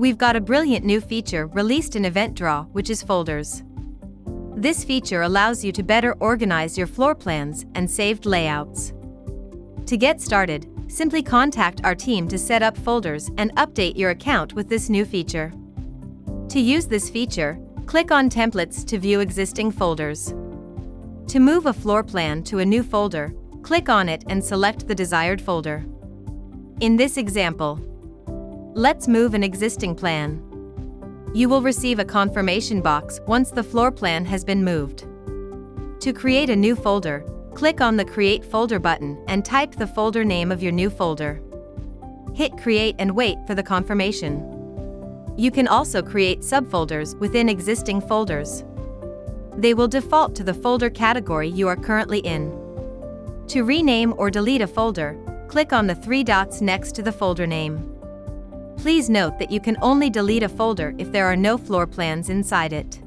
We've got a brilliant new feature released in EventDraw, which is folders. This feature allows you to better organize your floor plans and saved layouts. To get started, simply contact our team to set up folders and update your account with this new feature. To use this feature, click on Templates to view existing folders. To move a floor plan to a new folder, click on it and select the desired folder. In this example, let's move an existing plan. You will receive a confirmation box once the floor plan has been moved. To create a new folder, click on the Create Folder button and type the folder name of your new folder. Hit Create and wait for the confirmation. You can also create subfolders within existing folders. They will default to the folder category you are currently in. To rename or delete a folder, click on the three dots next to the folder name. Please note that you can only delete a folder if there are no floor plans inside it.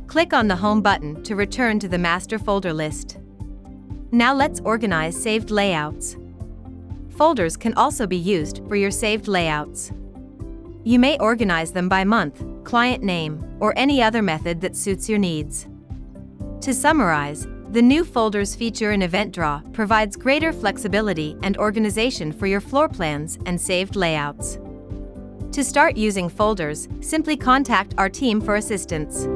Click on the Home button to return to the master folder list. Now let's organize saved layouts. Folders can also be used for your saved layouts. You may organize them by month, client name, or any other method that suits your needs. To summarize, the new Folders feature in EventDraw provides greater flexibility and organization for your floor plans and saved layouts. To start using folders, simply contact our team for assistance.